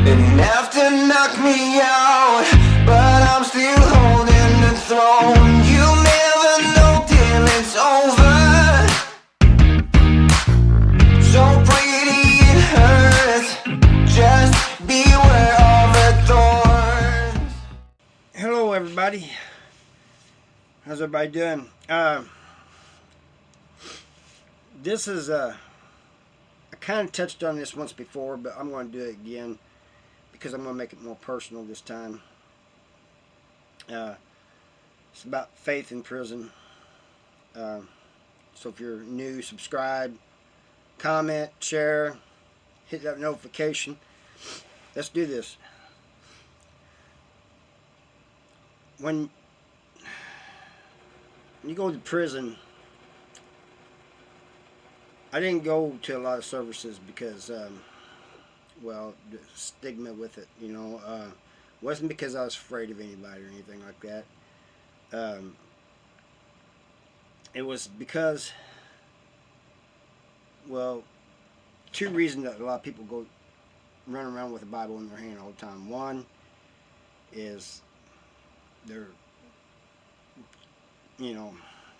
Enough to knock me out, but I'm still holding the throne. You'll never know till it's over. So pretty it hurts. Just beware of the thorns. Hello everybody. How's everybody doing? This is I kind of touched on this once before, but I'm going to do it again because I'm going to make it more personal this time. It's about faith in prison. So if you're new, subscribe, comment, share, hit that notification. Let's do this. When you go to prison, I didn't go to a lot of services because, well, the stigma with it, wasn't because I was afraid of anybody or anything like that. It was because, well, two reasons that a lot of people go run around with a Bible in their hand all the time. One is they're,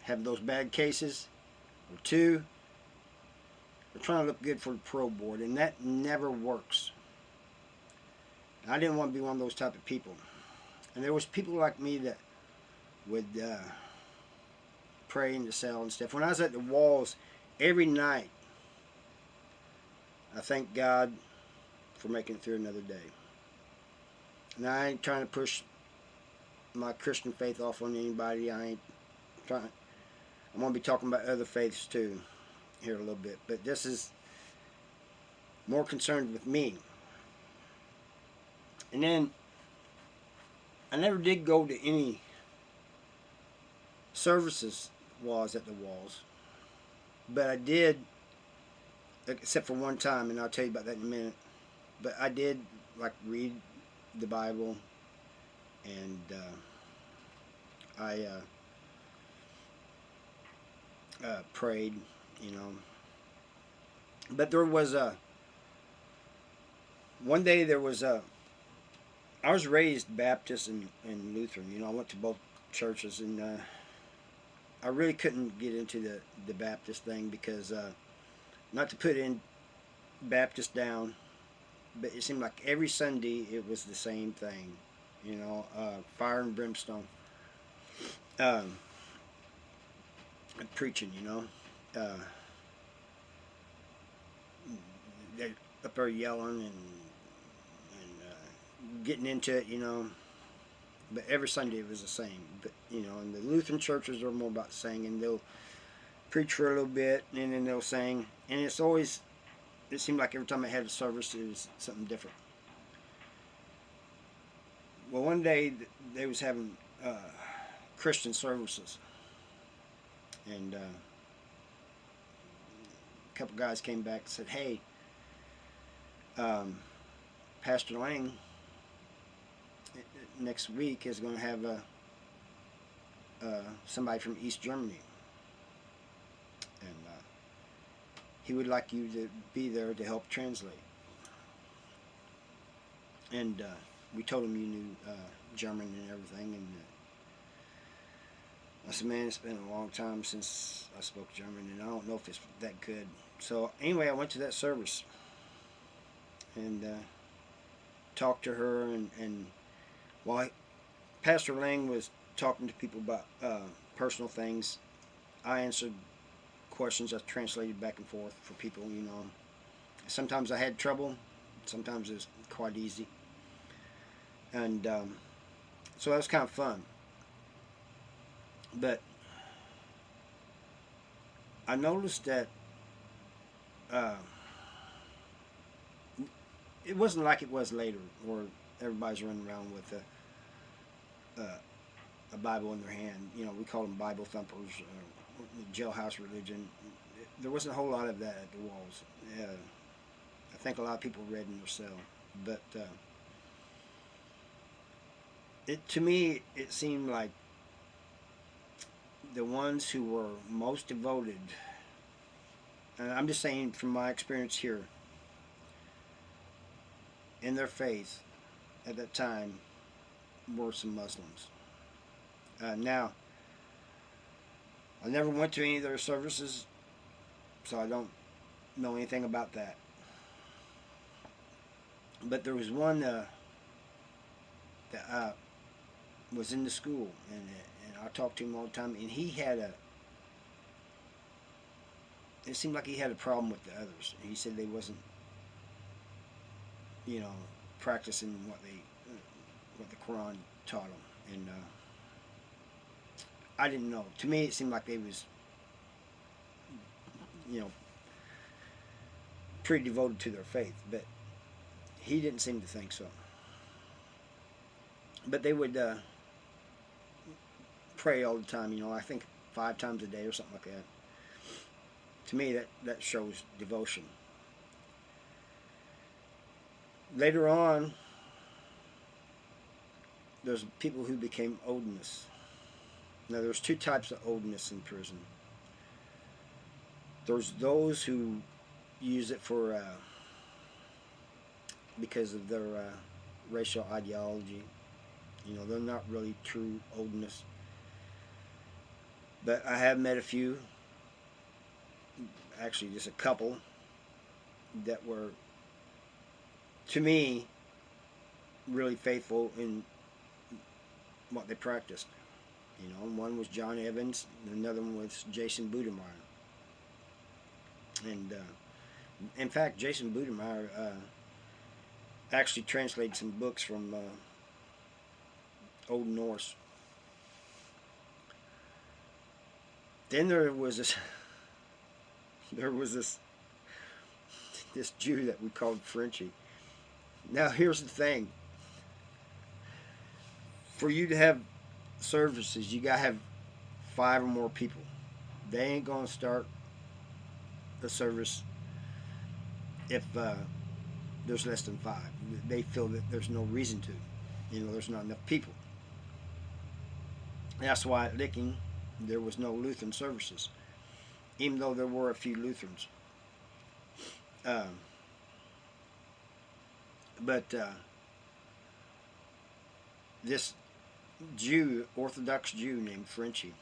have those bad cases, or two, they're trying to look good for the parole board, and that never works. And I didn't want to be one of those type of people. And there was people like me that would pray in the cell and stuff. When I was at the walls, every night, I thank God for making it through another day. And I ain't trying to push my Christian faith off on anybody. I ain't trying. I'm going to be talking about other faiths too here a little bit, but this is more concerned with me. And then I never did go to any services while I was at the walls, but I did, except for one time, and I'll tell you about that in a minute. But I did read the Bible, and I prayed, But there was one day there was I was raised Baptist and Lutheran. I went to both churches, and I really couldn't get into the Baptist thing because, not to put in Baptist down, but it seemed like every Sunday it was the same thing, fire and brimstone. Preaching, they're up there yelling and getting into it, But every Sunday it was the same. But and the Lutheran churches are more about singing. They'll preach for a little bit and then they'll sing, and it seemed like every time I had a service it was something different. Well, one day they was having Christian services, and a couple guys came back and said, "Hey, Pastor Lang next week is going to have somebody from East Germany, and he would like you to be there to help translate." And we told him you knew German and everything, and I said, "Man, it's been a long time since I spoke German, and I don't know if it's that good." So anyway, I went to that service and talked to her, and while Pastor Lang was talking to people about personal things, I answered questions. I translated back and forth for people, Sometimes I had trouble, sometimes it was quite easy. And so that was kind of fun. But I noticed that it wasn't like it was later, where everybody's running around with a Bible in their hand. We call them Bible thumpers, jailhouse religion. There wasn't a whole lot of that at the walls. I think a lot of people read in their cell, but to me it seemed like the ones who were most devoted, and I'm just saying from my experience here, in their faith at that time were some Muslims. Now, I never went to any of their services, so I don't know anything about that. But there was one that was in the school, and I talked to him all the time, and he had it seemed like he had a problem with the others. He said they wasn't, practicing what the Quran taught them, and I didn't know. To me, it seemed like they was, pretty devoted to their faith, but he didn't seem to think so. But they would pray all the time, I think 5 times a day or something like that. To me, that shows devotion. Later on, there's people who became Odinists. Now, there's 2 types of Odinists in prison. There's those who use it for because of their racial ideology. They're not really true Odinists. But I have met a few, actually just a couple, that were, to me, really faithful in what they practiced. One was John Evans, and another one was Jason Budemeyer. And in fact, Jason Budemeyer actually translated some books from Old Norse. Then there was this Jew that we called Frenchie. Now here's the thing. For you to have services, you gotta have 5 or more people. They ain't gonna start a service if there's less than 5. They feel that there's no reason to. There's not enough people. That's why at Licking there was no Lutheran services, even though there were a few Lutherans. But this Jew, Orthodox Jew named Frenchie,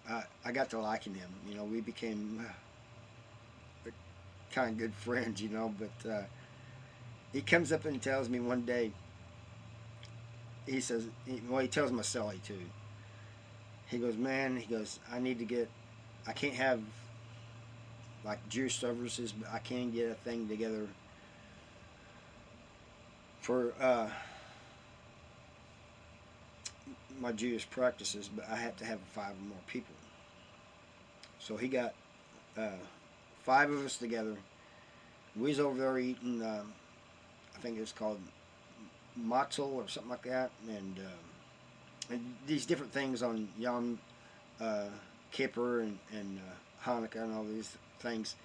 I got to liking him. We became kind of good friends, but he comes up and tells me one day, he says, he tells Maselli too. He goes, man, I can't have like Jewish services, but I can get a thing together for my Jewish practices, but I have to have 5 or more people. So he got 5 of us together. We was over there eating, I think it was called matzel or something like that, and these different things on Yom Kippur and Hanukkah and all these things.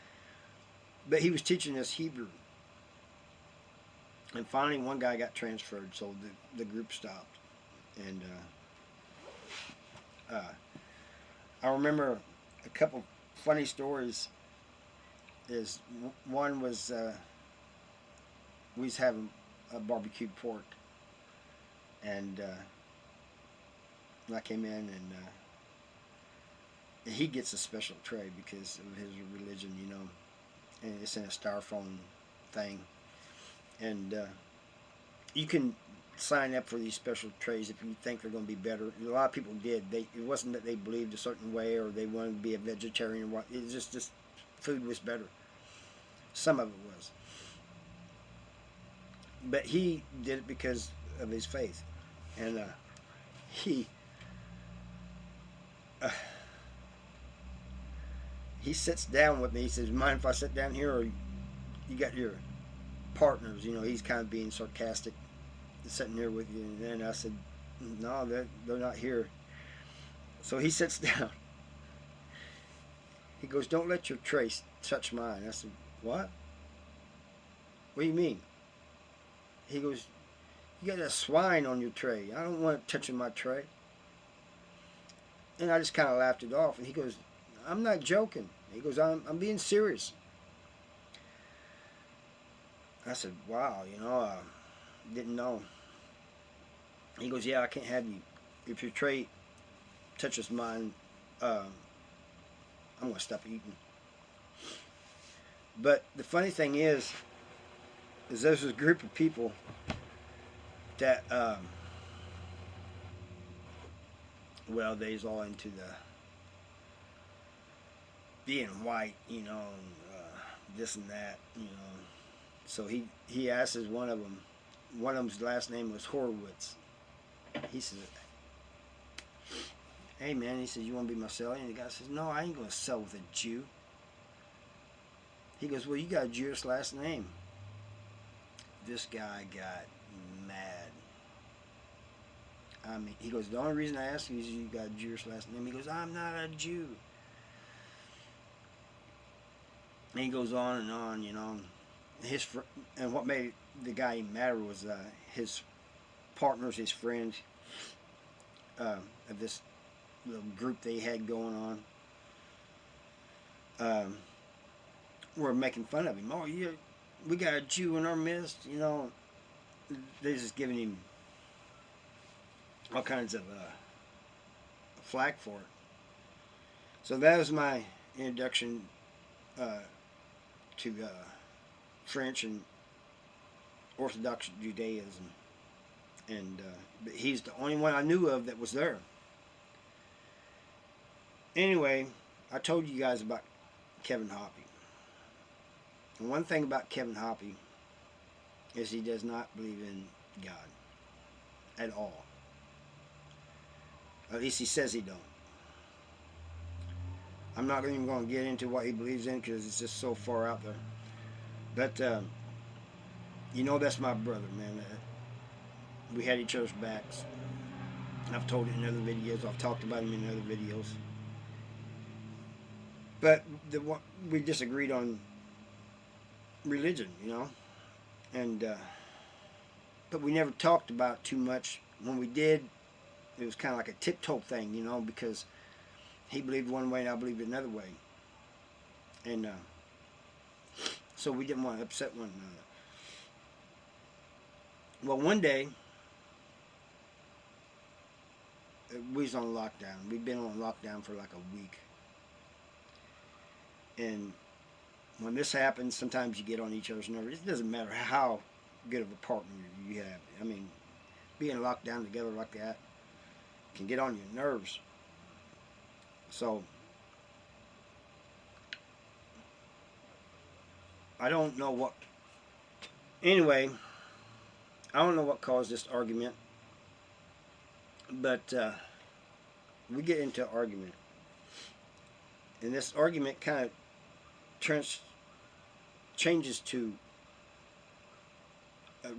But he was teaching us Hebrew. And finally one guy got transferred, so the group stopped. And I remember a couple funny stories. One was we was having a barbecued pork, and I came in, and he gets a special tray because of his religion, and it's in a styrofoam thing, and you can sign up for these special trays if you think they're going to be better. A lot of people did. It wasn't that they believed a certain way or they wanted to be a vegetarian or what. It was just food was better. Some of it was. But he did it because of his faith. And he sits down with me. He says, mind if I sit down here, or you got your partners? He's kind of being sarcastic, sitting here with you. And then I said, no, they're not here. So he sits down. He goes, don't let your tray touch mine. I said, what? What do you mean? He goes, you got a swine on your tray. I don't want it touching my tray. And I just kind of laughed it off. And he goes, I'm not joking. He goes, I'm being serious. I said, wow, didn't know. He goes, yeah, I can't have you. If your tray touches mine, I'm going to stop eating. But the funny thing is there's a group of people that, they's all into the being white, and this and that, So he asks one of them's last name was Horowitz. He says, hey man, he says, you want to be my cellie? And the guy says, no, I ain't going to sell with a Jew. He goes, well, you got a Jewish last name. This guy got mad. I mean, he goes, the only reason I ask you is you got a Jewish last name. He goes, I'm not a Jew. And he goes on and on, and what made the guy even madder was his partners, his friends, of this little group they had going on, were making fun of him. Oh, we got a Jew in our midst, They're just giving him all kinds of flack for it. So that was my introduction to French and Orthodox Judaism, and but he's the only one I knew of that was there. Anyway, I told you guys about Kevin Hoppy. And one thing about Kevin Hoppy is he does not believe in God at all. At least he says he don't. I'm not even going to get into what he believes in because it's just so far out there. But, that's my brother, man. We had each other's backs. I've told it in other videos. I've talked about him in other videos. But we disagreed on religion, and but we never talked about it too much. When we did, it was kind of like a tiptoe thing, because he believed one way and I believed another way, and so we didn't want to upset one another. Well, one day we was on lockdown. We'd been on lockdown for like a week, and when this happens, sometimes you get on each other's nerves. It doesn't matter how good of a partner you have. I mean, being locked down together like that can get on your nerves. So, I don't know what... Anyway, I don't know what caused this argument. But, we get into an argument. And this argument kind of changes to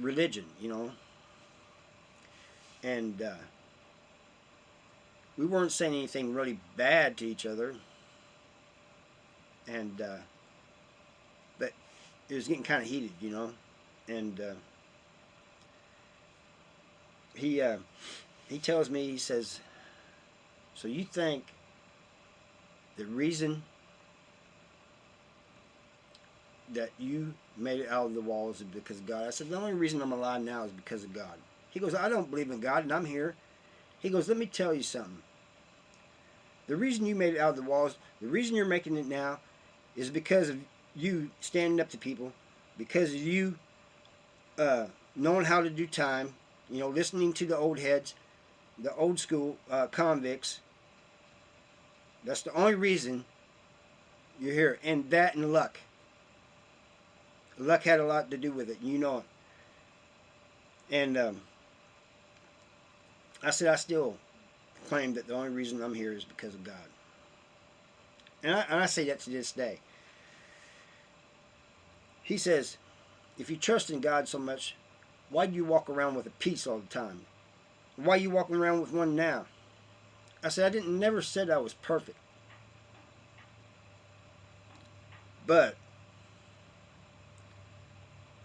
religion, and we weren't saying anything really bad to each other, and but it was getting kind of heated, and he tells me, he says, so you think the reason that you made it out of the walls is because of God? I said, the only reason I'm alive now is because of God. He goes, I don't believe in God, and I'm here. He goes, let me tell you something. The reason you made it out of the walls, the reason you're making it now, is because of you standing up to people, because of you knowing how to do time, listening to the old heads, the old school convicts. That's the only reason you're here. And that and luck. Luck had a lot to do with it, and you know it. And I said, I still claim that the only reason I'm here is because of God. And I say that to this day. He says, if you trust in God so much, why do you walk around with a peace all the time? Why are you walking around with one now? I said, never said I was perfect. But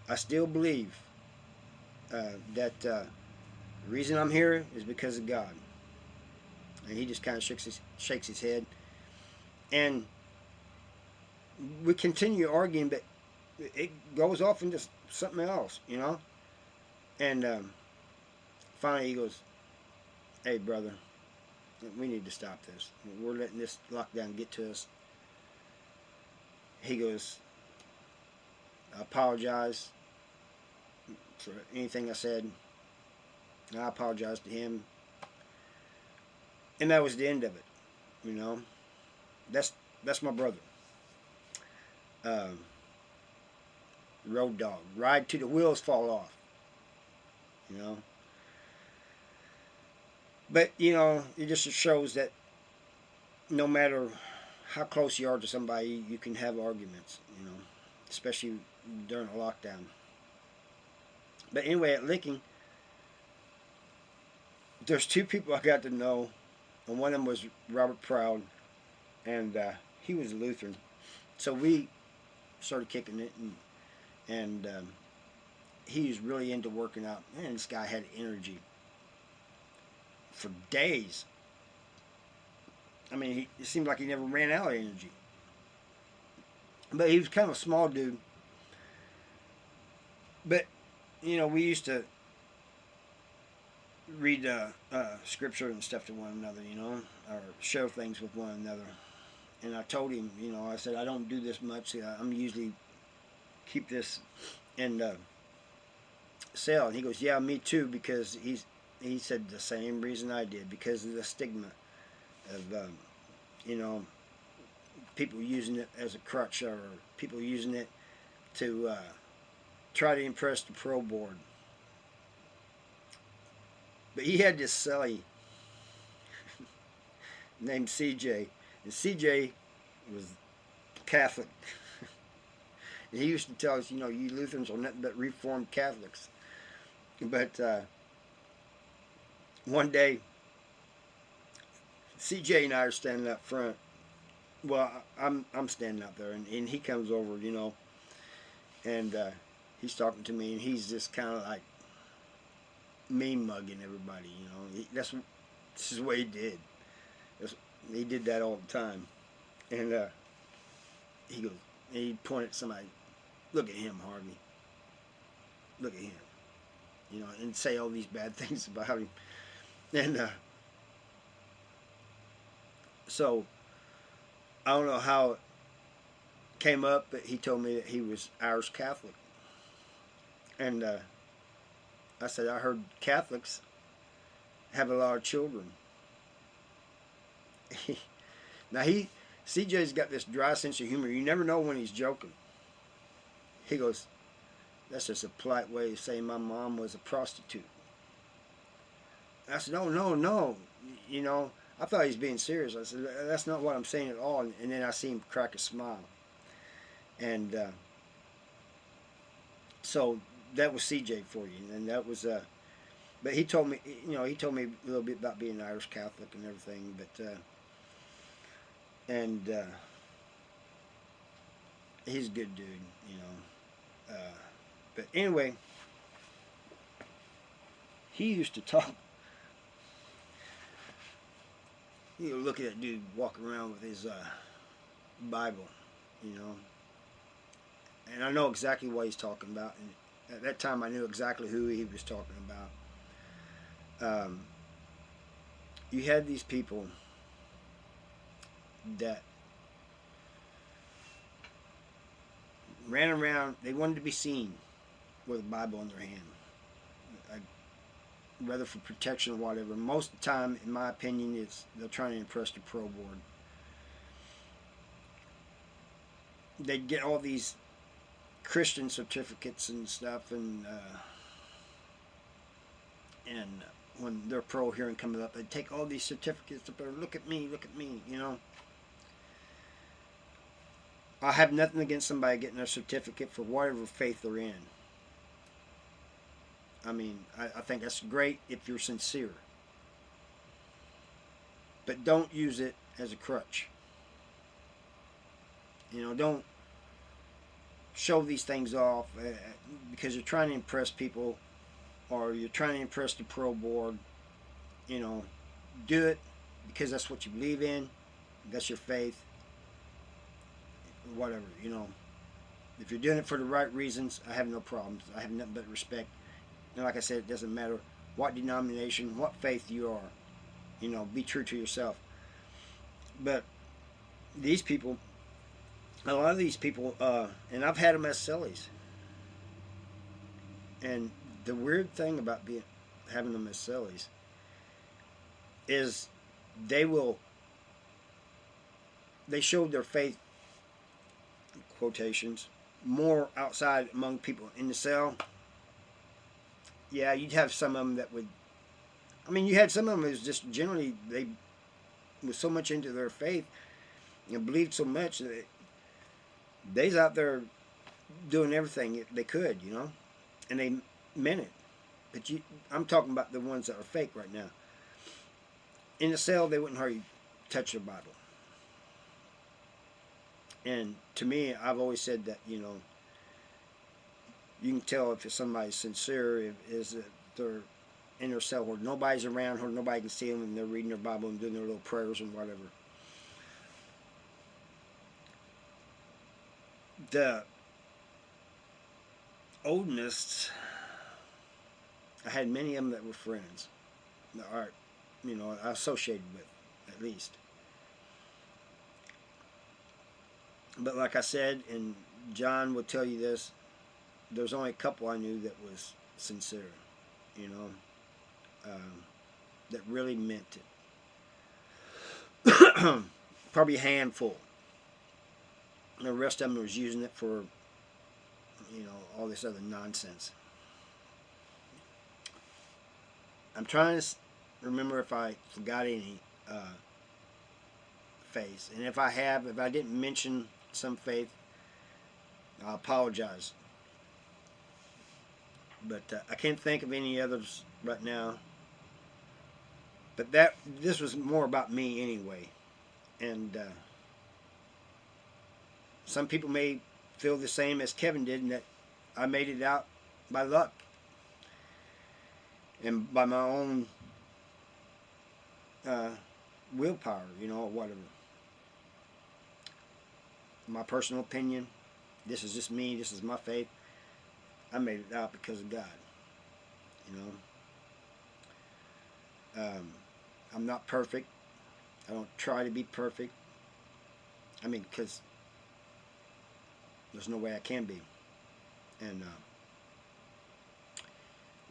I still believe that the reason I'm here is because of God. And he just kind of shakes his head. And we continue arguing, but it goes off into something else, you know. And finally, he goes, "Hey, brother, we need to stop this. We're letting this lockdown get to us." He goes, "I apologize for anything I said." And I apologized to him, and that was the end of it. You know, that's my brother. Um, Road dog, ride till the wheels fall off. You know, but you know, it just shows that no matter how close you are to somebody, you can have arguments. You know, especially during a lockdown. But anyway, at Licking, there's two people I got to know, and one of them was Robert Proud, and he was a Lutheran. So we started kicking it, and he was really into working out. Man, this guy had energy for days. I mean, it seemed like he never ran out of energy. But he was kind of a small dude. But, you know, we used to read scripture and stuff to one another, you know, or share things with one another. And I told him, you know, I said, I don't do this much. I'm usually keep this in cell. And he goes, yeah, me too, because he said the same reason I did, because of the stigma of, you know, people using it as a crutch, or people using it to try to impress the pro board. But he had this cellie named CJ, and CJ was Catholic. And he used to tell us, you know, you Lutherans are nothing but Reformed Catholics. But one day, CJ and I are standing up front. Well, I'm standing out there, and he comes over, you know, and he's talking to me, and he's just kind of like mean mugging everybody, you know. This is what he did. He did that all the time, and he goes, and he pointed at somebody. Look at him, Harvey. Look at him, you know, and say all these bad things about him, and so I don't know how it came up, but he told me that he was Irish Catholic, and I said, I heard Catholics have a lot of children. Now CJ's got this dry sense of humor. You never know when he's joking. He goes, that's just a polite way of saying my mom was a prostitute. I said, no. You know, I thought he was being serious. I said, that's not what I'm saying at all. And then I see him crack a smile. And so that was CJ for you. And that was, but he told me, you know, he told me a little bit about being Irish Catholic and everything. But, he's a good dude, you know. But anyway, he used to talk. You look at that dude walking around with his Bible, you know. And I know exactly what he's talking about. And at that time, I knew exactly who he was talking about. You had these people that ran around. They wanted to be seen with a Bible in their hand, whether for protection or whatever. Most of the time, in my opinion, they're trying to impress the pro board. They'd get all these Christian certificates and stuff, and when their pro hearing comes up, they'd take all these certificates up there. Look at me, you know. I have nothing against somebody getting a certificate for whatever faith they're in. I mean, I think that's great if you're sincere. But don't use it as a crutch. You know, don't show these things off because you're trying to impress people, or you're trying to impress the pro board. You know, do it because that's what you believe in. That's your faith. Whatever, you know. If you're doing it for the right reasons, I have no problems. I have nothing but respect. And like I said, it doesn't matter what denomination, what faith you are. You know, be true to yourself. But these people, a lot of these people, and I've had them as sillies. And the weird thing about having them as sillies is they showed their faith, quotations, more outside among people in the cell. Yeah, you'd have some of them that would, I mean, you had some of them who's just generally, they was so much into their faith and believed so much that they's out there doing everything they could, you know, and they meant it. But I'm talking about the ones that are fake right now. In the cell, they wouldn't hardly touch their Bible. And to me, I've always said that, you know, you can tell if somebody's sincere, is that they're in their cell where nobody's around, where nobody can see them, and they're reading their Bible and doing their little prayers and whatever. The oldest, I had many of them that were friends, that are, you know, I associated with, at least. But like I said, and John will tell you this, there's only a couple I knew that was sincere, you know, that really meant it. Probably a handful. And the rest of them was using it for, you know, all this other nonsense. I'm trying to remember if I forgot any faiths. And if I have, if I didn't mention some faith, I apologize. But I can't think of any others right now. But this was more about me anyway. And some people may feel the same as Kevin did, and that I made it out by luck and by my own willpower, you know, or whatever. My personal opinion, this is just me, this is my faith. I made it out because of God, you know. I'm not perfect. I don't try to be perfect. I mean, because there's no way I can be. And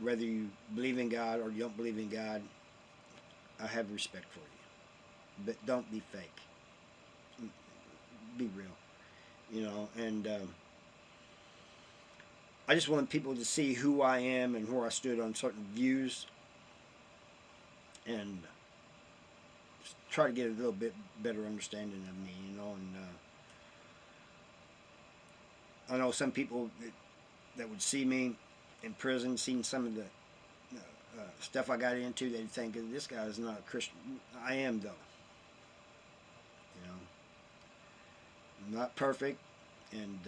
whether you believe in God or you don't believe in God, I have respect for you. But don't be fake. Be real. You know, and I just want people to see who I am and where I stood on certain views, and try to get a little bit better understanding of me, you know. And I know some people that would see me in prison, seeing some of the stuff I got into, they'd think, this guy is not a Christian. I am, though. You know, I'm not perfect, and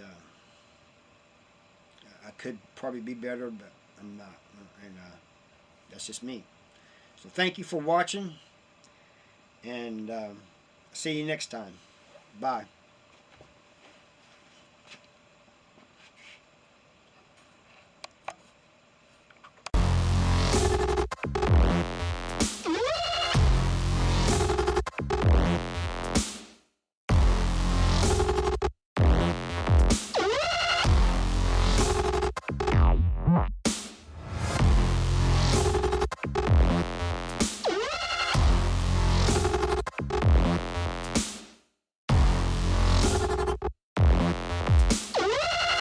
I could probably be better, but I'm not. And that's just me. So thank you for watching, and see you next time. Bye.